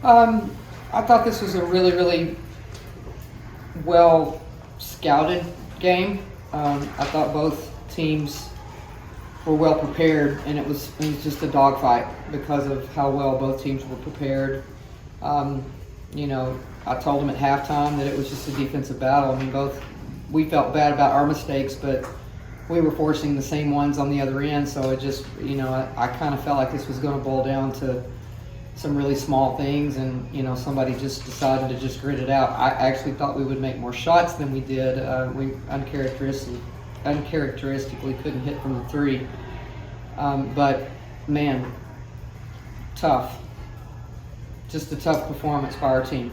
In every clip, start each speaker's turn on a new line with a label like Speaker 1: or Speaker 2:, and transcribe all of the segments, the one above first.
Speaker 1: I thought this was a really, really well scouted game. I thought both teams were well prepared, and it was just a dogfight because of how well both teams were prepared. I told them at halftime that it was just a defensive battle. I mean, we felt bad about our mistakes, but we were forcing the same ones on the other end. So it just, I kind of felt like this was going to boil down to some really small things, and somebody just decided to just grit it out. I actually thought we would make more shots than we did. We uncharacteristically couldn't hit from the three. But man, tough. Just a tough performance by our team.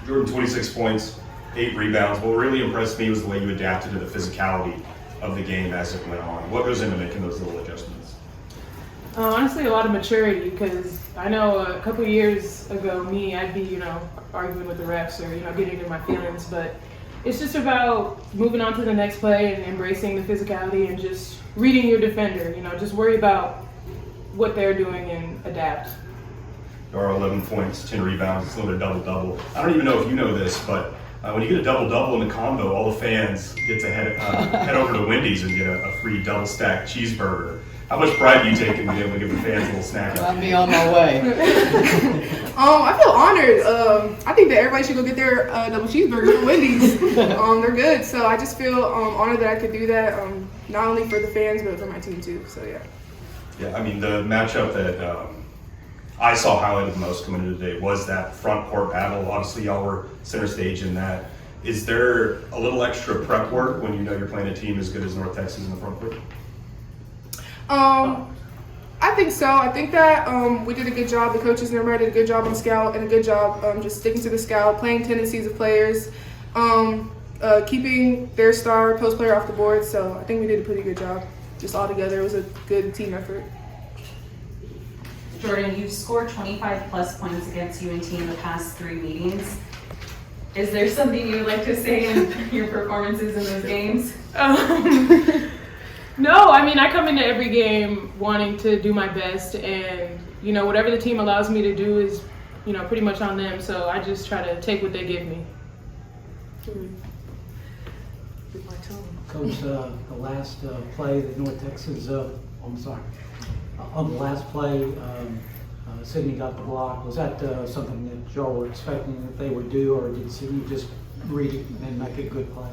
Speaker 2: Jordan, 26 points, 8 rebounds. What really impressed me was the way you adapted to the physicality of the game as it went on. What goes into making those little adjustments?
Speaker 3: Honestly, a lot of maturity, because I know a couple of years ago, I'd be, arguing with the refs or, getting in my feelings, but it's just about moving on to the next play and embracing the physicality and just reading your defender, just worry about what they're doing and adapt.
Speaker 2: There are 11 points, 10 rebounds, it's another double-double. I don't even know if you know this, but when you get a double-double in the combo, all the fans get to head over to Wendy's and get a free double-stack cheeseburger. How much pride do you take in being able to give the fans a little snack?
Speaker 1: I'll be on my way.
Speaker 4: I feel honored. I think that everybody should go get their double cheeseburgers from Wendy's. They're good. So I just feel honored that I could do that, not only for the fans, but for my team too. So yeah.
Speaker 2: Yeah, I mean, the matchup that I saw highlighted the most coming into today was that front court battle. Obviously, y'all were center stage in that. Is there a little extra prep work when you know you're playing a team as good as North Texas in the front court?
Speaker 4: I think so. I think that we did a good job. The coaches and everybody did a good job on scout and a good job just sticking to the scout, playing tendencies of players, keeping their star post player off the board. So I think we did a pretty good job. Just all together, it was a good team effort.
Speaker 5: Jordan, you've scored 25 plus points against UNT in the past 3 meetings. Is there something you would like to say in your performances in those games?
Speaker 3: No, I mean, I come into every game wanting to do my best, and, whatever the team allows me to do is, pretty much on them. So I just try to take what they give me.
Speaker 6: Coach, the last play that North Texas, on the last play, Sydney got the block. Was that something that y'all were expecting that they would do, or did Sydney just read it and make a good play?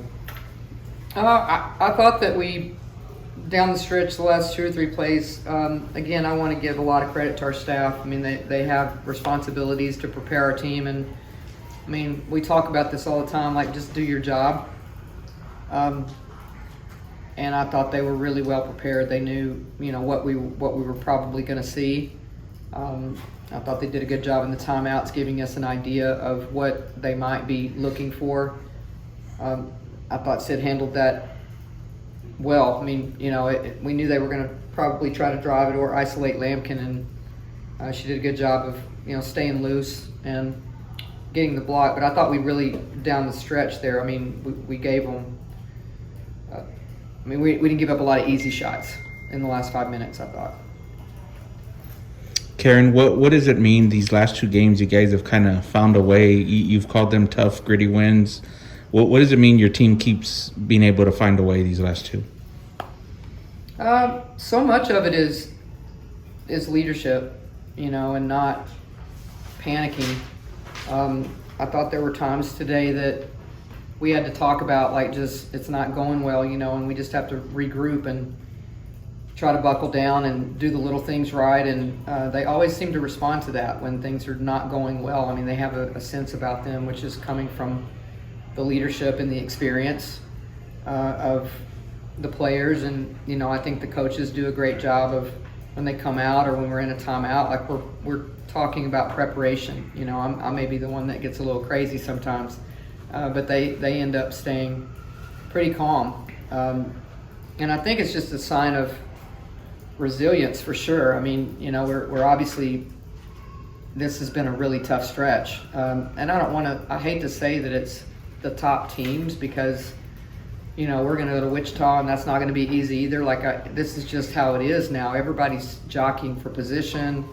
Speaker 1: I thought that we, down the stretch, the last 2 or 3 plays, again, I want to give a lot of credit to our staff. I mean, they have responsibilities to prepare our team, and I mean, we talk about this all the time, like, just do your job. And I thought they were really well prepared. They knew, what we were probably going to see. I thought they did a good job in the timeouts, giving us an idea of what they might be looking for. I thought Sid handled that well. I mean, we knew they were going to probably try to drive it or isolate Lampkin, and she did a good job of, staying loose and getting the block. But I thought we really, down the stretch there, I mean, we gave them, we didn't give up a lot of easy shots in the last 5 minutes, I thought.
Speaker 7: Karen, what does it mean these last 2 games you guys have kind of found a way? You've called them tough, gritty wins. What does it mean your team keeps being able to find a way these last 2?
Speaker 1: So much of it is leadership, and not panicking. I thought there were times today that we had to talk about, like, just it's not going well, and we just have to regroup and try to buckle down and do the little things right. And they always seem to respond to that when things are not going well. I mean, they have a sense about them, which is coming from the leadership and the experience of the players. And, I think the coaches do a great job of, when they come out or when we're in a timeout, like we're talking about preparation. I may be the one that gets a little crazy sometimes, but they end up staying pretty calm. And I think it's just a sign of resilience for sure. I mean, we're obviously, this has been a really tough stretch. And I hate to say that it's the top teams, because, we're going to go to Wichita and that's not going to be easy either. This is just how it is now. Everybody's jockeying for position.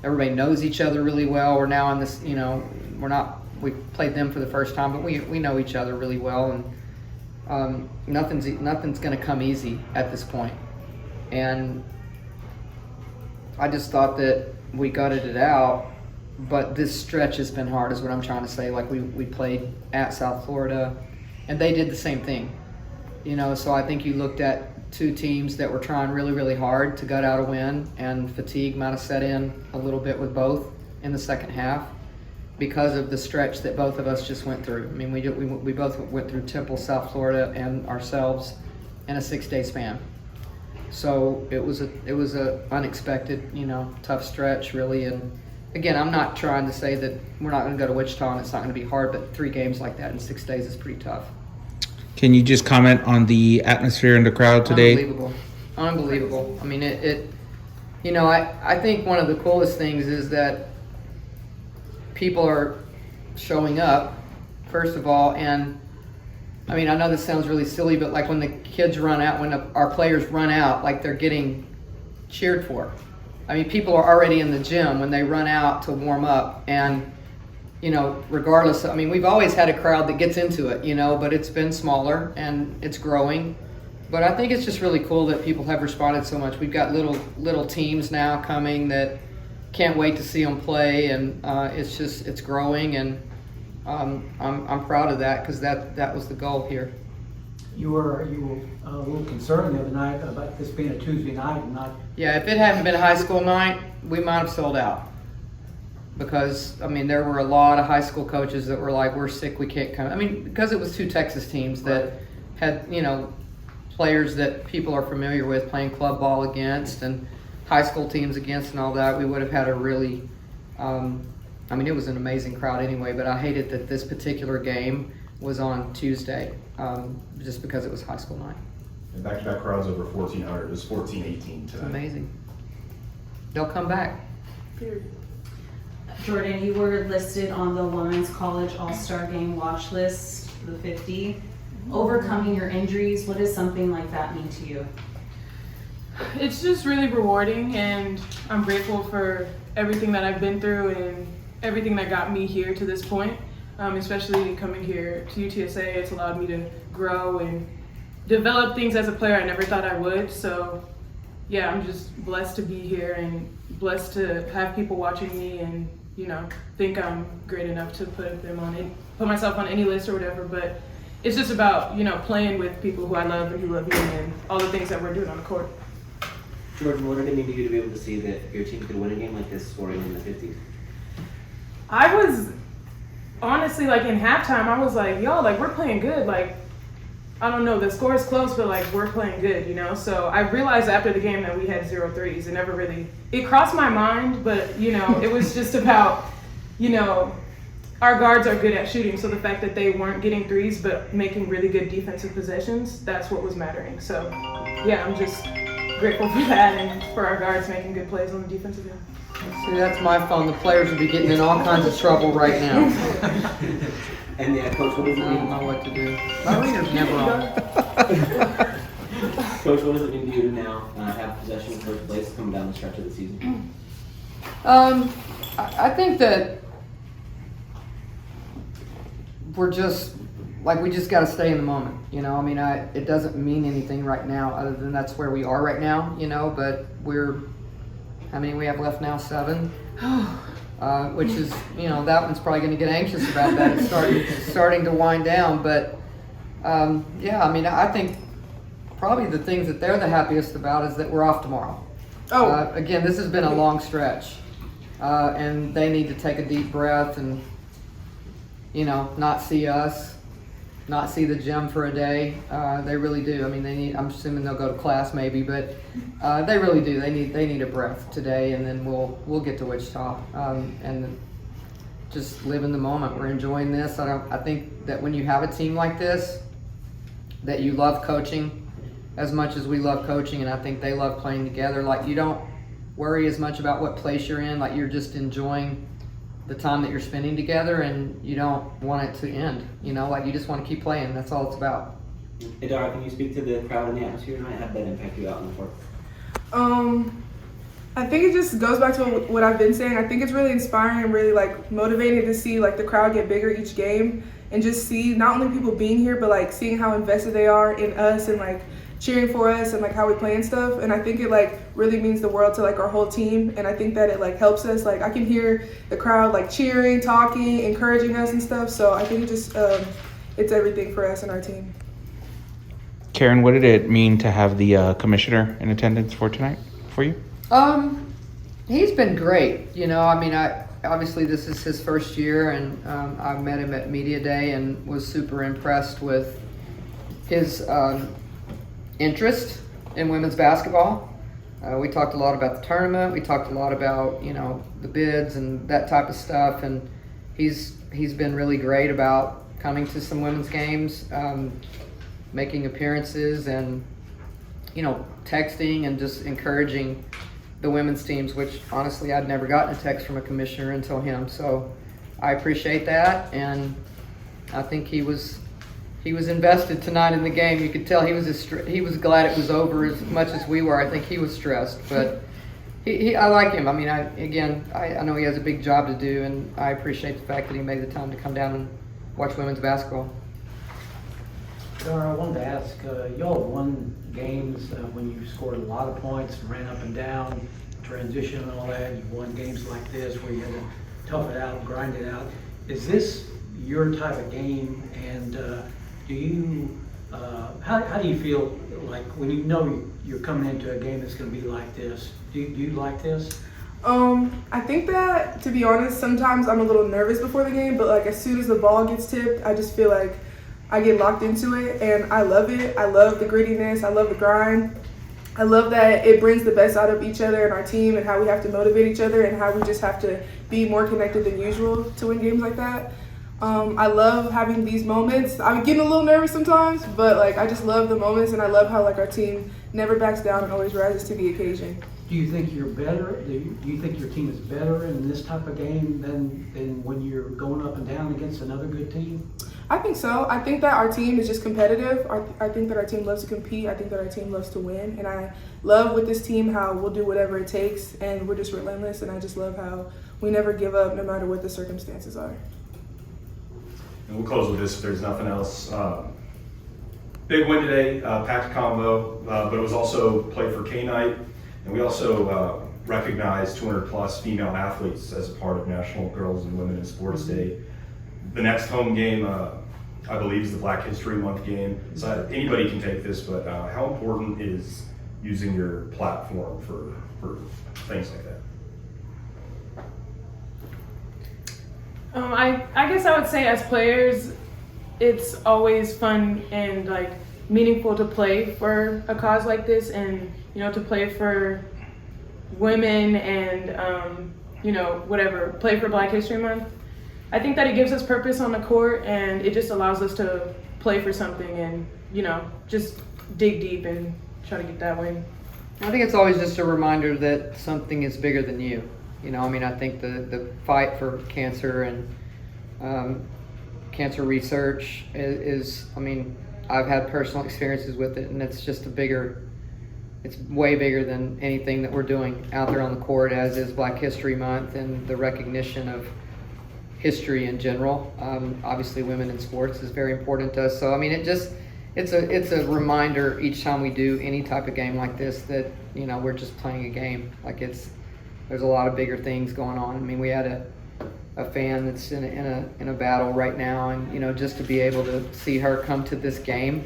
Speaker 1: everybody knows each other really well. We're now in this, we played them for the first time, but we know each other really well, and nothing's going to come easy at this point. And I just thought that we gutted it out, but this stretch has been hard, is what I'm trying to say. Like we played at South Florida, and they did the same thing, So I think you looked at two teams that were trying really, really hard to gut out a win, and fatigue might have set in a little bit with both in the second half because of the stretch that both of us just went through. I mean, we both went through Temple, South Florida, and ourselves in a 6-day span. So it was a unexpected, tough stretch, really. And again, I'm not trying to say that we're not going to go to Wichita and it's not going to be hard, but 3 games like that in 6 days is pretty tough.
Speaker 7: Can you just comment on the atmosphere in the crowd today?
Speaker 1: Unbelievable. I mean, I think one of the coolest things is that people are showing up, first of all, and I mean, I know this sounds really silly, but like when the kids run out, when our players run out, like they're getting cheered for. I mean, people are already in the gym when they run out to warm up, and regardless, I mean, we've always had a crowd that gets into it, but it's been smaller and it's growing. But I think it's just really cool that people have responded so much. We've got little teams now coming that can't wait to see them play, and it's growing, and I'm proud of that, because that was the goal here.
Speaker 6: You were a little concerned the other night about this being a Tuesday night and not.
Speaker 1: Yeah, if it hadn't been a high school night, we might have sold out. Because, I mean, there were a lot of high school coaches that were like, we're sick, we can't come. I mean, because it was 2 Texas teams that had, players that people are familiar with playing club ball against and high school teams against and all that, we would have had a really, it was an amazing crowd anyway, but I hated that this particular game was on Tuesday, just because it was high school night.
Speaker 2: And back-to-back crowds over 1,400. It was 1,418 tonight.
Speaker 1: It's amazing. They'll come back.
Speaker 5: Jordan, you were listed on the Lawrence College All-Star Game watch list, the 50. Overcoming your injuries, what does something like that mean to you?
Speaker 3: It's just really rewarding, and I'm grateful for everything that I've been through and everything that got me here to this point. Especially coming here to UTSA, it's allowed me to grow and develop things as a player I never thought I would. So yeah, I'm just blessed to be here and blessed to have people watching me and think I'm great enough to put myself on any list or whatever. But it's just about playing with people who I love and who love me, and all the things that we're doing on the court.
Speaker 8: Jordan, what did it mean to you to be able to see that your team could win a game like this, scoring in the 50s?
Speaker 3: I was honestly, like, in halftime, I was like, yo, like, we're playing good. Like, I don't know, the score is close, but like, we're playing good, So I realized after the game that we had 0 threes. It crossed my mind, but it was just about, our guards are good at shooting. So the fact that they weren't getting threes, but making really good defensive possessions, that's what was mattering. So yeah, I'm just grateful for that and for our guards making good plays on the defensive end.
Speaker 1: See, that's my phone. The players would be getting in all kinds of trouble right now.
Speaker 8: And Coach, what does it
Speaker 1: I
Speaker 8: mean?
Speaker 1: don't know what to do. My reader's never on.
Speaker 8: Coach, what does it mean to you to now have possession of first place coming down the stretch of the season?
Speaker 1: I think that we just got to stay in the moment. It doesn't mean anything right now other than that's where we are right now, but how many we have left now? 7. Which is, that one's probably going to get anxious about that. It's starting to wind down. But, I think probably the things that they're the happiest about is that we're off tomorrow. Again, this has been a long stretch. And they need to take a deep breath and, not see us, not see the gym for a day. They really do. I'm assuming they'll go to class maybe, but they really do. They need a breath today, and then we'll get to Wichita and just live in the moment. We're enjoying this. I think that when you have a team like this, that you love coaching as much as we love coaching, and I think they love playing together. Like, you don't worry as much about what place you're in. Like, you're just enjoying the time that you're spending together, and you don't want it to end. Like, you just want to keep playing. That's all it's about.
Speaker 8: Idara, can you speak to the crowd and the atmosphere tonight? How did that impact you out on the court?
Speaker 4: I think it just goes back to what I've been saying. I think it's really inspiring and really like motivating to see like the crowd get bigger each game and just see not only people being here but like seeing how invested they are in us and like cheering for us and like how we play and stuff. And I think it like really means the world to like our whole team, and I think that it like helps us. Like I can hear the crowd like cheering, talking, encouraging us and stuff. So I think it just it's everything for us and our team.
Speaker 7: Karen, what did it mean to have the commissioner in attendance for tonight for you?
Speaker 1: He's been great. You know, I mean, obviously this is his first year, and I met him at Media Day and was super impressed with his interest in women's basketball. We talked a lot about the tournament. We talked a lot about, you know, the bids and that type of stuff. And he's been really great about coming to some women's games, making appearances, and, you know, texting and just encouraging the women's teams, which honestly I'd never gotten a text from a commissioner until him. So I appreciate that, and I think he was invested tonight in the game. You could tell he was glad it was over as much as we were. I think he was stressed, but I like him. I mean, I know he has a big job to do, and I appreciate the fact that he made the time to come down and watch women's basketball.
Speaker 6: Dara, I wanted to ask, y'all won games when you scored a lot of points and ran up and down, transition and all that. You've won games like this where you had to tough it out, grind it out. Is this your type of game? And do you, how do you feel like when you know you're coming into a game that's going to be like this? Do you like this?
Speaker 4: I think that, to be honest, sometimes I'm a little nervous before the game, but like as soon as the ball gets tipped, I just feel like I get locked into it, and I love it. I love the grittiness. I love the grind. I love that it brings the best out of each other and our team, and how we have to motivate each other, and how we just have to be more connected than usual to win games like that. I love having these moments. I'm getting a little nervous sometimes, but like I just love the moments, and I love how like our team never backs down and always rises to the occasion.
Speaker 6: Do you think you're better? Do you think your team is better in this type of game than when you're going up and down against another good team?
Speaker 4: I think so. I think that our team is just competitive. I think that our team loves to compete. I think that our team loves to win. And I love with this team how we'll do whatever it takes, and we're just relentless. And I just love how we never give up no matter what the circumstances are.
Speaker 2: And we'll close with this if there's nothing else. Big win today, packed combo, but it was also play for K-Night. And we also recognized 200 plus female athletes as a part of National Girls and Women in Sports Day. The next home game, I believe, is the Black History Month game. So anybody can take this, but how important is using your platform for things like that?
Speaker 3: I guess I would say as players, it's always fun and like meaningful to play for a cause like this, and you know, to play for women and you know, whatever, play for Black History Month. I think that it gives us purpose on the court, and it just allows us to play for something and, you know, just dig deep and try to get that win.
Speaker 1: I think it's always just a reminder that something is bigger than you. You know, I mean, I think the fight for cancer and cancer research is, I mean, I've had personal experiences with it, and it's just it's way bigger than anything that we're doing out there on the court, as is Black History Month and the recognition of history in general. Obviously women in sports is very important to us. So I mean, it's a reminder each time we do any type of game like this that, you know, we're just playing a game. Like there's a lot of bigger things going on. I mean, we had a fan that's in a battle right now, and you know, just to be able to see her come to this game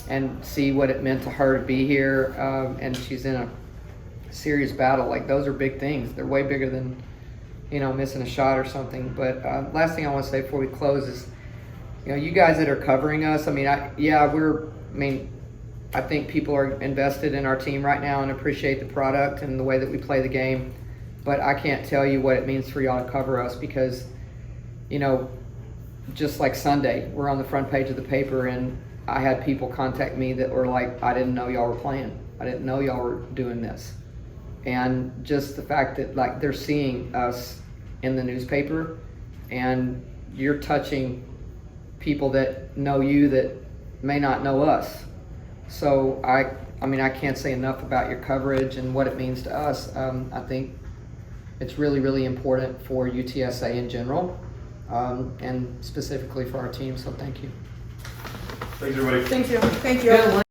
Speaker 1: and see what it meant to her to be here, and she's in a serious battle. Like, those are big things. They're way bigger than, you know, missing a shot or something. But last thing I want to say before we close is, you know, you guys that are covering us, I mean, I think people are invested in our team right now and appreciate the product and the way that we play the game. But I can't tell you what it means for y'all to cover us, because, you know, just like Sunday, we're on the front page of the paper, and I had people contact me that were like, I didn't know y'all were playing. I didn't know y'all were doing this. And just the fact that, like, they're seeing us in the newspaper, and you're touching people that know you that may not know us. So I mean, I can't say enough about your coverage and what it means to us. I think it's really, really important for UTSA in general, and specifically for our team, so thank you.
Speaker 2: Thanks, everybody.
Speaker 4: Thank you. Thank you.